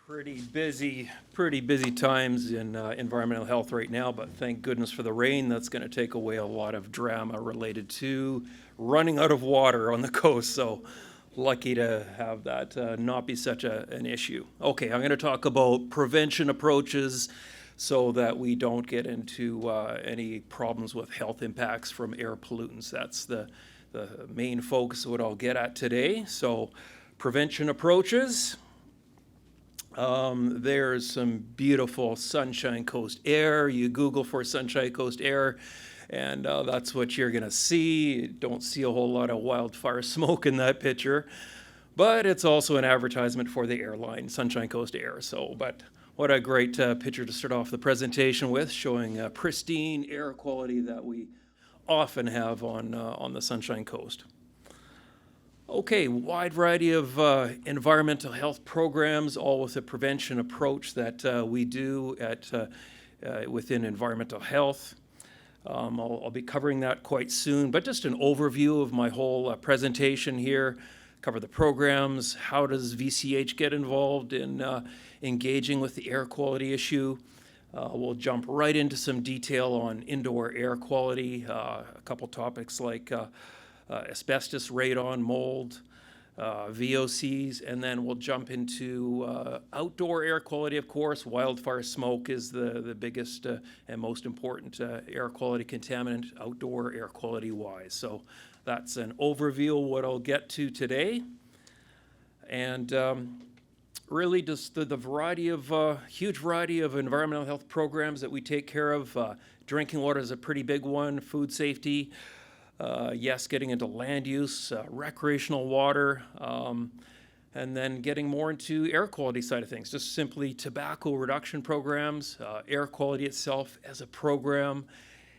Pretty busy times in environmental health right now, but thank goodness for the rain. That's going to take away a lot of drama related to running out of water on the coast. So lucky to have that not be such an issue. Okay, I'm going to talk about prevention approaches so that we don't get into any problems with health impacts from air pollutants. That's the main focus of what I'll get at today. So prevention approaches. There's some beautiful Sunshine Coast air. You Google for Sunshine Coast air, and that's what you're going to see. You don't see a whole lot of wildfire smoke in that picture, but it's also an advertisement for the airline, Sunshine Coast Air. But what a great picture to start off the presentation with, showing pristine air quality that we often have on the Sunshine Coast. Okay, wide variety of environmental health programs, all with a prevention approach that we do within environmental health. I'll be covering that quite soon, but just an overview of my whole presentation here. Cover the programs, how does VCH get involved in engaging with the air quality issue. We'll jump right into some detail on indoor air quality, a couple topics like asbestos, radon, mold, VOCs, and then we'll jump into outdoor air quality, of course. Wildfire smoke is the biggest and most important air quality contaminant outdoor air quality wise. So that's an overview of what I'll get to today. And really just the huge variety of environmental health programs that we take care of. Drinking water is a pretty big one, food safety. Yes, getting into land use, recreational water, and then getting more into air quality side of things, just simply tobacco reduction programs, air quality itself as a program,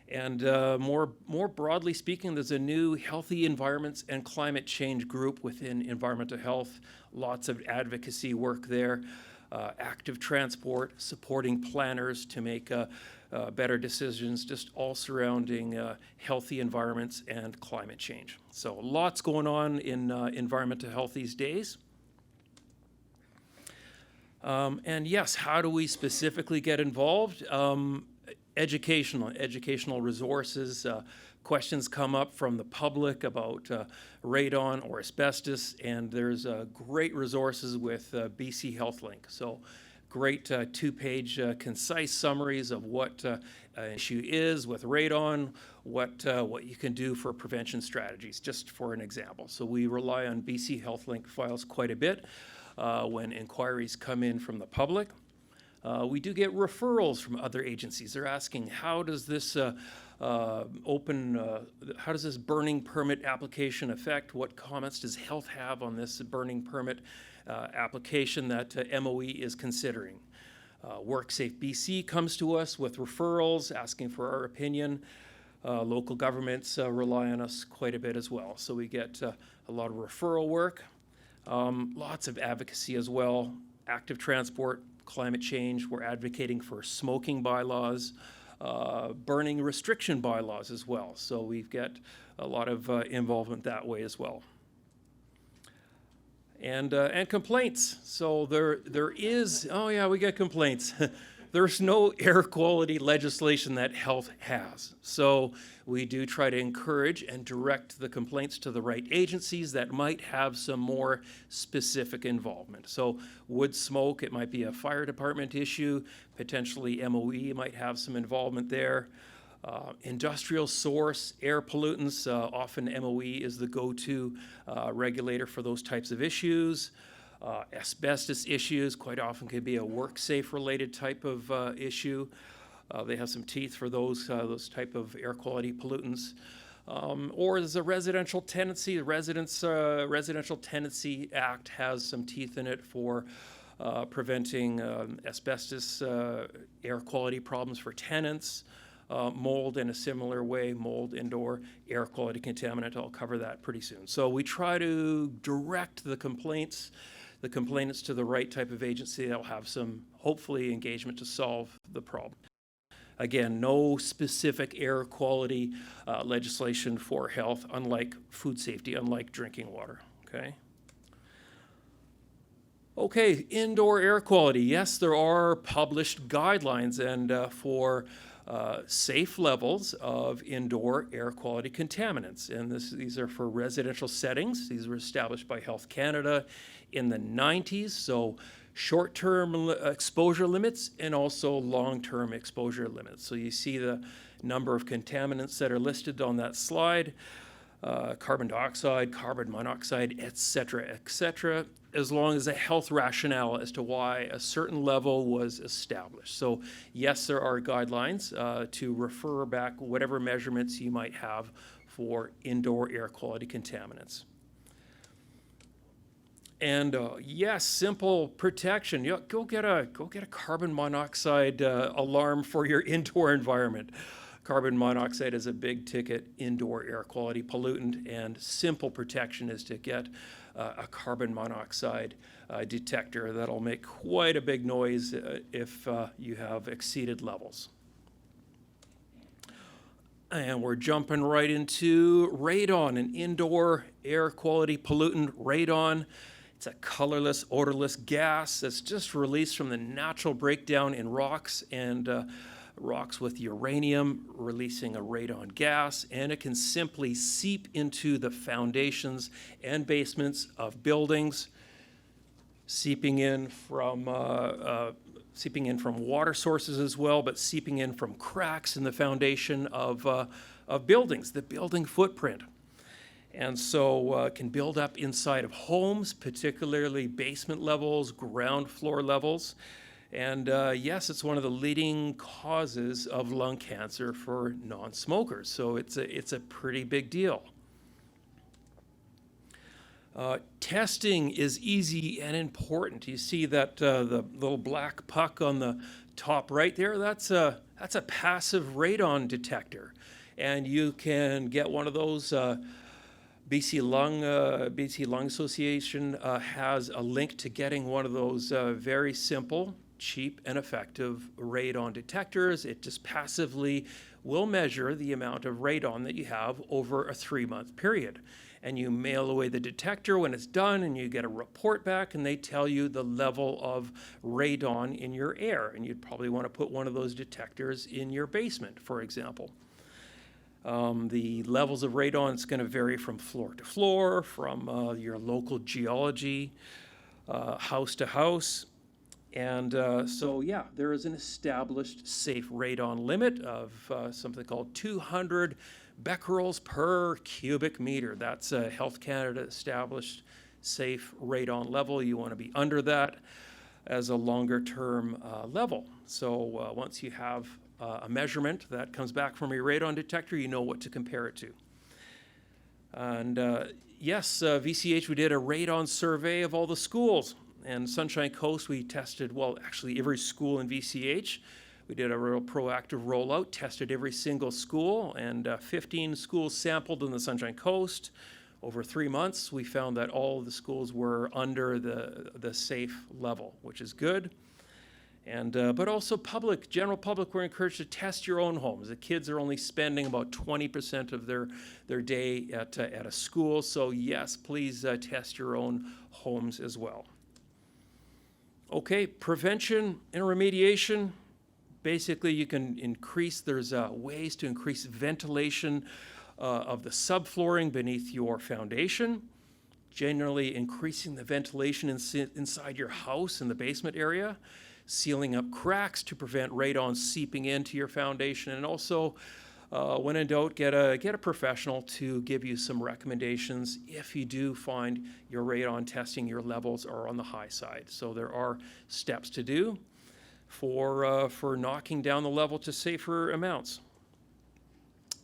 and more broadly speaking, there's a new healthy environments and climate change group within environmental health, lots of advocacy work there, active transport, supporting planners to make better decisions, just all surrounding healthy environments and climate change. So lots going on in environmental health these days. And yes, how do we specifically get involved? Educational resources. Questions come up from the public about radon or asbestos, and there's great resources with BC HealthLink. So great two-page concise summaries of what an issue is with radon, what you can do for prevention strategies, just for an example. So we rely on BC HealthLink files quite a bit when inquiries come in from the public. We do get referrals from other agencies. They're asking, how does this burning permit application affect? What comments does health have on this burning permit application that MOE is considering? WorkSafe BC comes to us with referrals, asking for our opinion. Local governments rely on us quite a bit as well. So we get a lot of referral work, lots of advocacy as well, active transport, climate change. We're advocating for smoking bylaws, burning restriction bylaws as well. So we've got a lot of involvement that way as well. And complaints. So there is, we get complaints. There's no air quality legislation that health has. So we do try to encourage and direct the complaints to the right agencies that might have some more specific involvement. So wood smoke, it might be a fire department issue. Potentially MOE might have some involvement there. Industrial source, air pollutants, often MOE is the go-to regulator for those types of issues. Asbestos issues quite often could be a WorkSafe related type of issue. They have some teeth for those type of air quality pollutants. Or there's a residential tenancy. The Residential Tenancy Act has some teeth in it for preventing asbestos air quality problems for tenants. Mold in a similar way, mold indoor air quality contaminant. I'll cover that pretty soon. So we try to direct the complainants to the right type of agency that will have some, hopefully, engagement to solve the problem. Again, no specific air quality legislation for health, unlike food safety, unlike drinking water, okay? Okay, indoor air quality. Yes, there are published guidelines and for safe levels of indoor air quality contaminants. And these are for residential settings. These were established by Health Canada in the 90s. So short-term exposure limits and also long-term exposure limits. So you see the number of contaminants that are listed on that slide. Carbon dioxide, carbon monoxide, et cetera, as long as a health rationale as to why a certain level was established. So yes, there are guidelines to refer back whatever measurements you might have for indoor air quality contaminants. And yes, simple protection. Go get a carbon monoxide alarm for your indoor environment. Carbon monoxide is a big ticket indoor air quality pollutant, and simple protection is to get a carbon monoxide detector that'll make quite a big noise if you have exceeded levels. And we're jumping right into radon, an indoor air quality pollutant. Radon, it's a colorless, odorless gas that's just released from the natural breakdown in rocks and rocks with uranium releasing a radon gas, and it can simply seep into the foundations and basements of buildings, seeping in from water sources as well, but seeping in from cracks in the foundation of buildings, the building footprint. And so can build up inside of homes, particularly basement levels, ground floor levels. And yes, it's one of the leading causes of lung cancer for non-smokers. So it's a pretty big deal. Testing is easy and important. You see that the little black puck on the top right there? That's a passive radon detector, and you can get one of those. BC Lung Association has a link to getting one of those very simple, cheap, and effective radon detectors. It just passively will measure the amount of radon that you have over a 3-month period. And you mail away the detector when it's done, and you get a report back, and they tell you the level of radon in your air. And you'd probably want to put one of those detectors in your basement, for example. The levels of radon is going to vary from floor to floor, from your local geology, house to house. And so, yeah, there is an established safe radon limit of something called 200 becquerels per cubic meter. That's a Health Canada established safe radon level. You want to be under that as a longer term level. So once you have a measurement that comes back from your radon detector, you know what to compare it to. And yes, VCH, we did a radon survey of all the schools. And Sunshine Coast, we tested, well, actually every school in VCH. We did a real proactive rollout, tested every single school, and 15 schools sampled in the Sunshine Coast. Over 3 months, we found that all of the schools were under the safe level, which is good. And but also general public, we're encouraged to test your own homes. The kids are only spending about 20% of their day at a school. So yes, please test your own homes as well. Okay, prevention and remediation. Basically, you can there's ways to increase ventilation of the subflooring beneath your foundation. Generally increasing the ventilation inside your house in the basement area. Sealing up cracks to prevent radon seeping into your foundation, and also, when in doubt, get a professional to give you some recommendations if you do find your radon testing, your levels are on the high side. So there are steps to do for knocking down the level to safer amounts.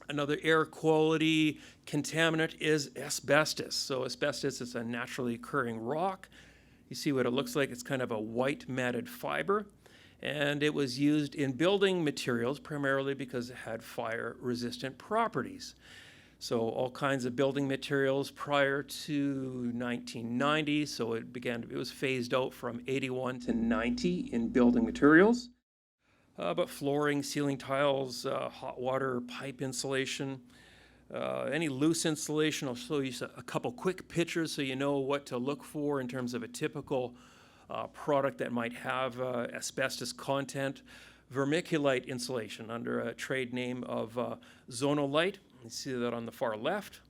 Another air quality contaminant is asbestos. So asbestos is a naturally occurring rock. You see what it looks like. It's kind of a white matted fiber, and it was used in building materials primarily because it had fire-resistant properties. So all kinds of building materials prior to 1990, so it was phased out from 81 to 90 in building materials. But flooring, ceiling tiles, hot water pipe insulation, any loose insulation. I'll show you a couple quick pictures so you know what to look for in terms of a typical product that might have asbestos content. Vermiculite insulation under a trade name of Zonolite. You see that on the far left.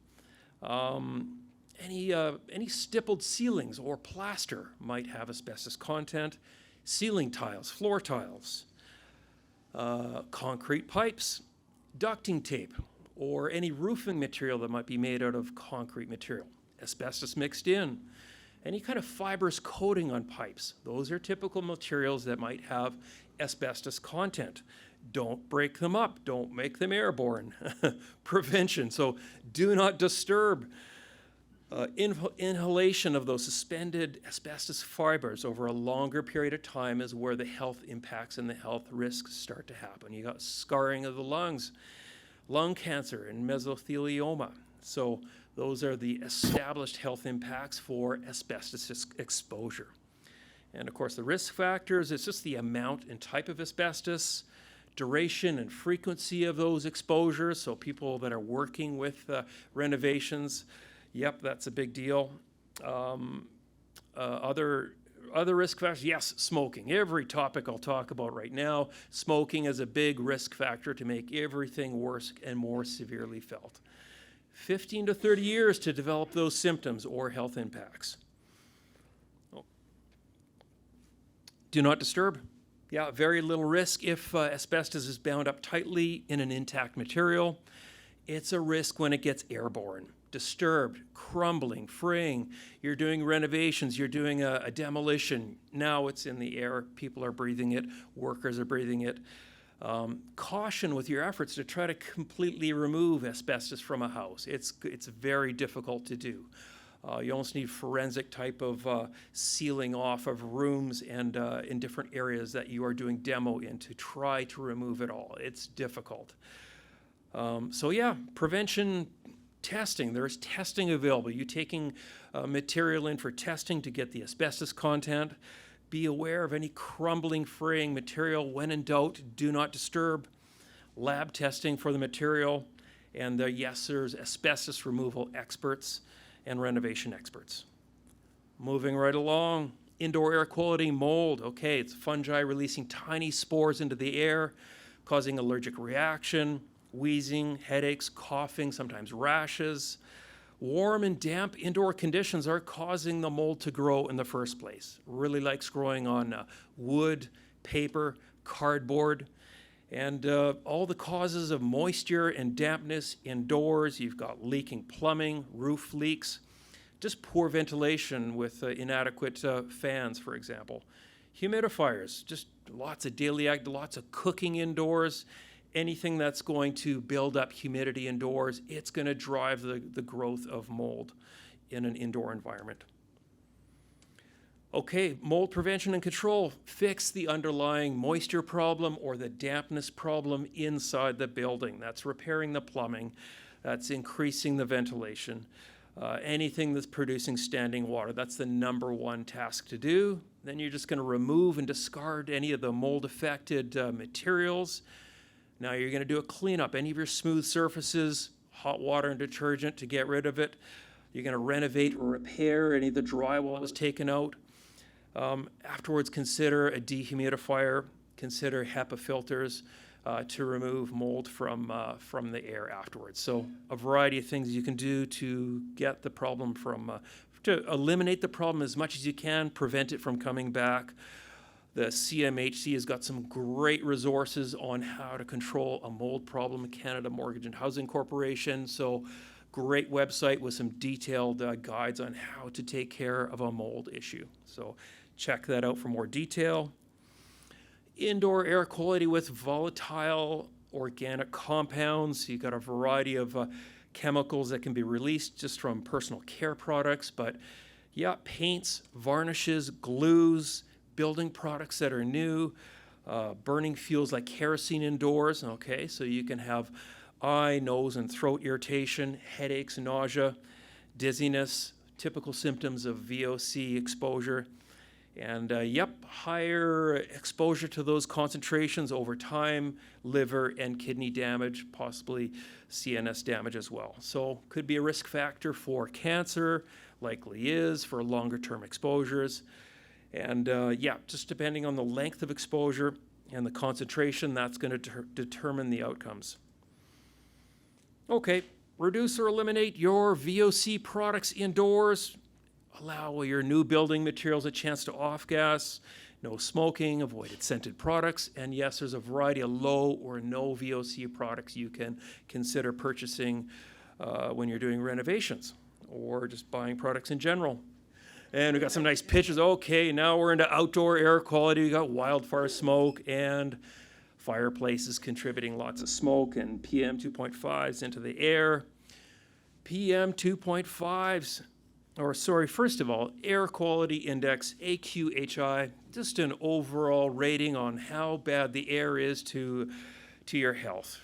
Any stippled ceilings or plaster might have asbestos content. Ceiling tiles, floor tiles, concrete pipes, ducting tape, or any roofing material that might be made out of concrete material. Asbestos mixed in. Any kind of fibrous coating on pipes. Those are typical materials that might have asbestos content. Don't break them up. Don't make them airborne. Prevention. So do not disturb. Inhalation of those suspended asbestos fibers over a longer period of time is where the health impacts and the health risks start to happen. You got scarring of the lungs, lung cancer, and mesothelioma. So those are the established health impacts for asbestos exposure. And of course, the risk factors, it's just the amount and type of asbestos, duration and frequency of those exposures. So people that are working with renovations, yep, that's a big deal. Other risk factors, yes, smoking. Every topic I'll talk about right now, smoking is a big risk factor to make everything worse and more severely felt. 15 to 30 years to develop those symptoms or health impacts. Do not disturb. Yeah, very little risk if asbestos is bound up tightly in an intact material. It's a risk when it gets airborne, disturbed, crumbling, fraying. You're doing renovations, you're doing a demolition. Now it's in the air, people are breathing it, workers are breathing it. Caution with your efforts to try to completely remove asbestos from a house. It's very difficult to do. You almost need forensic type of sealing off of rooms and in different areas that you are doing demo in to try to remove it all. It's difficult. So yeah, prevention testing. There's testing available. You taking material in for testing to get the asbestos content. Be aware of any crumbling, fraying material. When in doubt, do not disturb. Lab testing for the material. And yes, there's asbestos removal experts and renovation experts. Moving right along, indoor air quality, mold. Okay, it's fungi releasing tiny spores into the air, causing allergic reaction, wheezing, headaches, coughing, sometimes rashes. Warm and damp indoor conditions are causing the mold to grow in the first place. Really likes growing on wood, paper, cardboard, and all the causes of moisture and dampness indoors. You've got leaking plumbing, roof leaks, just poor ventilation with inadequate fans, for example. Humidifiers, just lots of daily act, lots of cooking indoors. Anything that's going to build up humidity indoors, it's going to drive the growth of mold in an indoor environment. Okay, mold prevention and control. Fix the underlying moisture problem or the dampness problem inside the building. That's repairing the plumbing. That's increasing the ventilation. Anything that's producing standing water, that's the number one task to do. Then you're just going to remove and discard any of the mold-affected materials. Now you're going to do a cleanup. Any of your smooth surfaces, hot water and detergent to get rid of it. You're going to renovate or repair any of the drywall that was taken out. Afterwards, consider a dehumidifier. Consider HEPA filters to remove mold from the air afterwards. So a variety of things you can do to get the problem to eliminate the problem as much as you can, prevent it from coming back. The CMHC has got some great resources on how to control a mold problem, Canada Mortgage and Housing Corporation. So great website with some detailed guides on how to take care of a mold issue. So check that out for more detail. Indoor air quality with volatile organic compounds. You've got a variety of chemicals that can be released just from personal care products. But yeah, paints, varnishes, glues, building products that are new, burning fuels like kerosene indoors. Okay, so you can have eye, nose, and throat irritation, headaches, nausea, dizziness, typical symptoms of VOC exposure. And yep, higher exposure to those concentrations over time, liver and kidney damage, possibly CNS damage as well. So could be a risk factor for cancer, likely is for longer term exposures. And yeah, just depending on the length of exposure and the concentration, that's going to determine the outcomes. Okay, reduce or eliminate your VOC products indoors. Allow your new building materials a chance to off-gas. No smoking, avoided scented products, and yes, there's a variety of low or no VOC products you can consider purchasing when you're doing renovations or just buying products in general. And we got some nice pictures. Okay, now we're into outdoor air quality. We got wildfire smoke and fireplaces contributing lots of smoke and PM 2.5s into the air. PM 2.5s, or sorry, first of all, air quality index, AQHI, just an overall rating on how bad the air is to your health.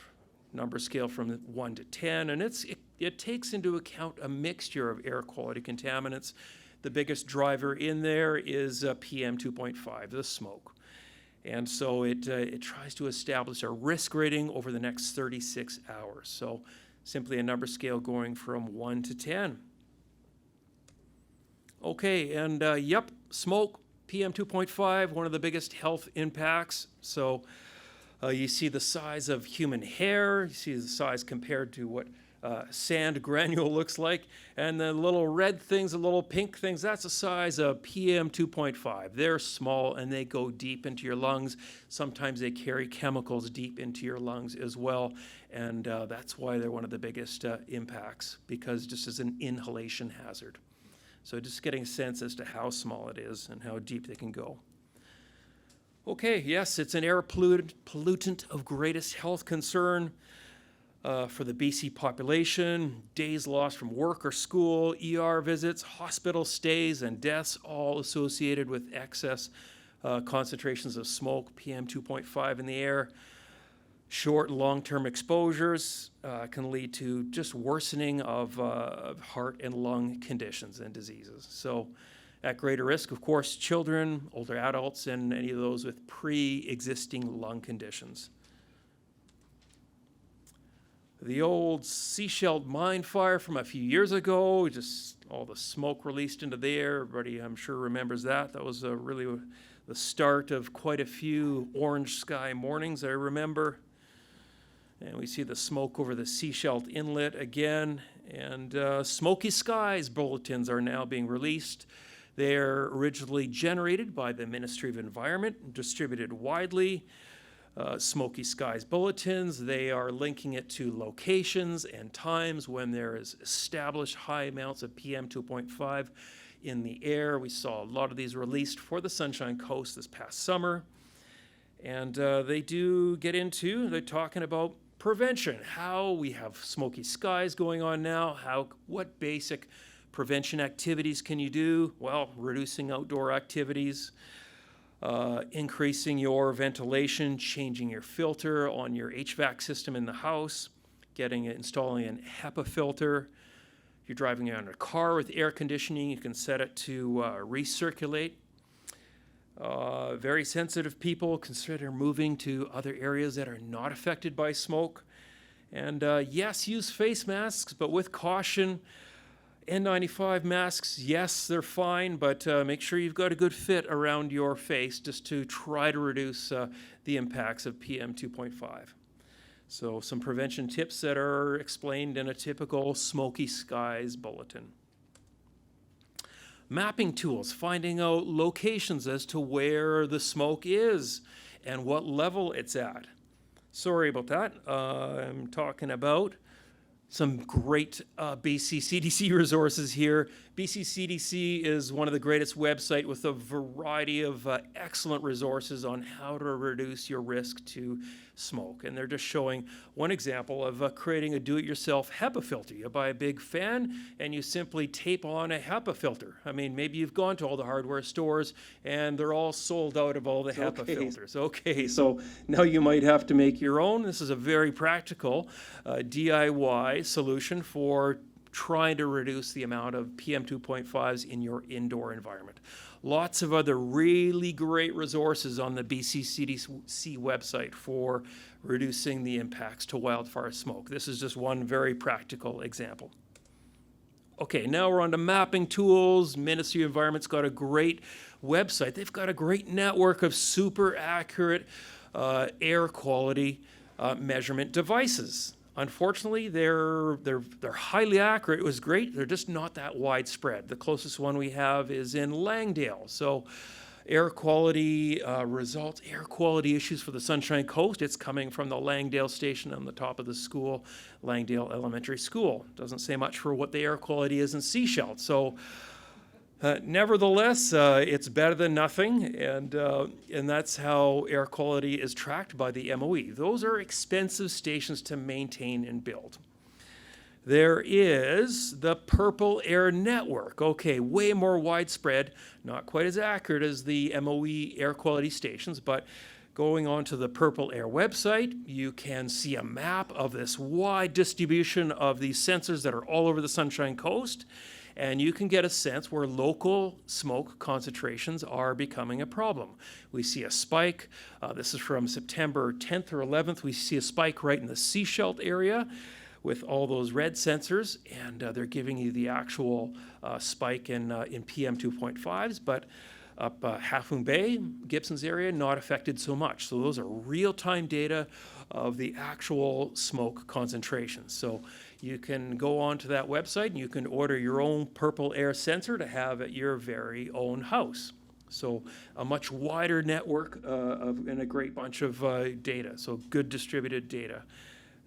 Number scale from 1 to 10, and it takes into account a mixture of air quality contaminants. The biggest driver in there is PM 2.5, the smoke. And so it tries to establish a risk rating over the next 36 hours. So simply a number scale going from 1 to 10. Okay, and yep, smoke, PM 2.5, one of the biggest health impacts. So you see the size of human hair, you see the size compared to what sand granule looks like, and the little red things, the little pink things, that's the size of PM 2.5. They're small and they go deep into your lungs. Sometimes they carry chemicals deep into your lungs as well, and that's why they're one of the biggest impacts, because just as an inhalation hazard. So just getting a sense as to how small it is and how deep they can go. Okay, yes, it's an air pollutant of greatest health concern for the BC population. Days lost from work or school, ER visits, hospital stays, and deaths, all associated with excess concentrations of smoke, PM 2.5 in the air. Short and long-term exposures can lead to just worsening of heart and lung conditions and diseases. So at greater risk, of course, children, older adults, and any of those with pre-existing lung conditions. The old Sechelt mine fire from a few years ago, just all the smoke released into the air. Everybody, I'm sure, remembers that. That was really the start of quite a few orange sky mornings, I remember. And we see the smoke over the Sechelt Inlet again. And smoky skies bulletins are now being released. They're originally generated by the Ministry of Environment and distributed widely. Smoky skies bulletins, they are linking it to locations and times when there is established high amounts of PM 2.5 in the air. We saw a lot of these released for the Sunshine Coast this past summer. And they're talking about prevention, how we have smoky skies going on now, what basic prevention activities can you do? Well, reducing outdoor activities, increasing your ventilation, changing your filter on your HVAC system in the house, installing an HEPA filter. If you're driving around a car with air conditioning, you can set it to recirculate. Very sensitive people, consider moving to other areas that are not affected by smoke. And yes, use face masks, but with caution. N95 masks, yes, they're fine, but make sure you've got a good fit around your face just to try to reduce the impacts of PM 2.5. So some prevention tips that are explained in a typical smoky skies bulletin. Mapping tools, finding out locations as to where the smoke is and what level it's at. Sorry about that. I'm talking about some great BC CDC resources here. BC CDC is one of the greatest websites with a variety of excellent resources on how to reduce your risk to smoke. And they're just showing one example of creating a do-it-yourself HEPA filter. You buy a big fan and you simply tape on a HEPA filter. I mean, maybe you've gone to all the hardware stores and they're all sold out of all the HEPA filters. Okay, so now you might have to make your own. This is a very practical DIY solution for trying to reduce the amount of PM 2.5s in your indoor environment. Lots of other really great resources on the BC CDC website for reducing the impacts to wildfire smoke. This is just one very practical example. Okay, now we're on to mapping tools. Ministry of Environment's got a great website. They've got a great network of super accurate air quality measurement devices. Unfortunately, they're highly accurate. It was great. They're just not that widespread. The closest one we have is in Langdale. So air quality results, air quality issues for the Sunshine Coast. It's coming from the Langdale station on the top of the school, Langdale Elementary School. Doesn't say much for what the air quality is in Sechelt. So nevertheless, it's better than nothing, and that's how air quality is tracked by the MOE. Those are expensive stations to maintain and build. There is the Purple Air Network. Okay, way more widespread, not quite as accurate as the MOE air quality stations, but going on to the Purple Air website, you can see a map of this wide distribution of these sensors that are all over the Sunshine Coast, and you can get a sense where local smoke concentrations are becoming a problem. We see a spike. This is from September 10th or 11th. We see a spike right in the Sechelt area with all those red sensors, and they're giving you the actual spike in PM 2.5s, but up Half Moon Bay, Gibson's area, not affected so much. So those are real-time data of the actual smoke concentrations. So you can go onto that website and you can order your own Purple Air sensor to have at your very own house. So a much wider network and a great bunch of data, so good distributed data.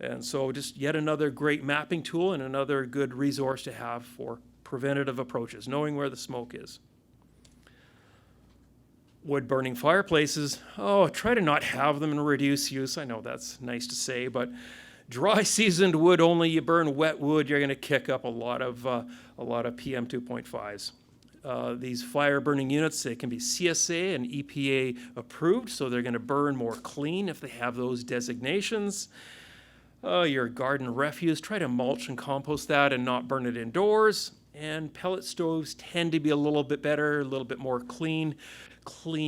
And so just yet another great mapping tool and another good resource to have for preventative approaches, knowing where the smoke is. Wood-burning fireplaces, try to not have them and reduce use. I know that's nice to say, but dry seasoned wood only. You burn wet wood, you're going to kick up a lot of PM 2.5s. These fire burning units, they can be CSA and EPA approved, so they're going to burn more clean if they have those designations. Your garden refuse, try to mulch and compost that and not burn it indoors. And pellet stoves tend to be a little bit better, a little bit more clean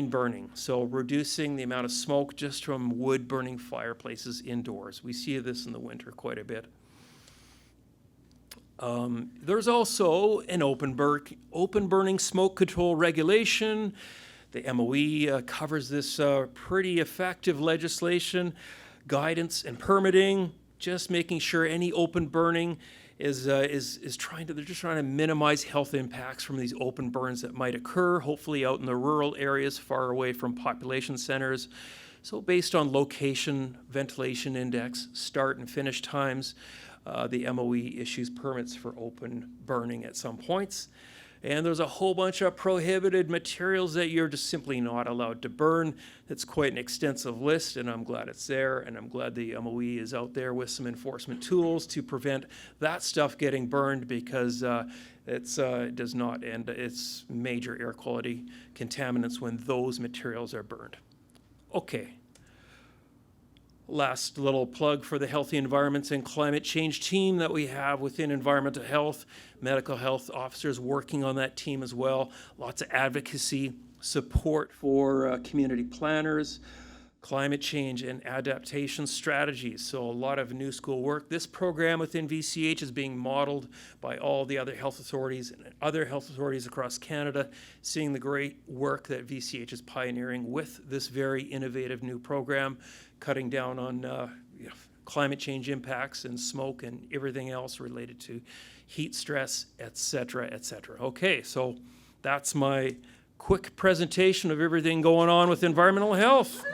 burning. So reducing the amount of smoke just from wood burning fireplaces indoors. We see this in the winter quite a bit. There's also an open burning smoke control regulation. The MOE covers this pretty effective legislation, guidance and permitting, just making sure any open burning they're just trying to minimize health impacts from these open burns that might occur, hopefully out in the rural areas far away from population centers. So based on location, ventilation index, start and finish times, the MOE issues permits for open burning at some points. And there's a whole bunch of prohibited materials that you're just simply not allowed to burn. It's quite an extensive list, and I'm glad it's there, and I'm glad the MOE is out there with some enforcement tools to prevent that stuff getting burned, because it does not end. It's major air quality contaminants when those materials are burned. Okay. Last little plug for the Healthy Environments and Climate Change team that we have within environmental health, medical health officers working on that team as well. Lots of advocacy, support for community planners, climate change and adaptation strategies. So a lot of new school work. This program within VCH is being modeled by all the other health authorities and other health authorities across Canada, seeing the great work that VCH is pioneering with this very innovative new program, cutting down on climate change impacts and smoke and everything else related to heat stress, et cetera, et cetera. Okay, so that's my quick presentation of everything going on with environmental health.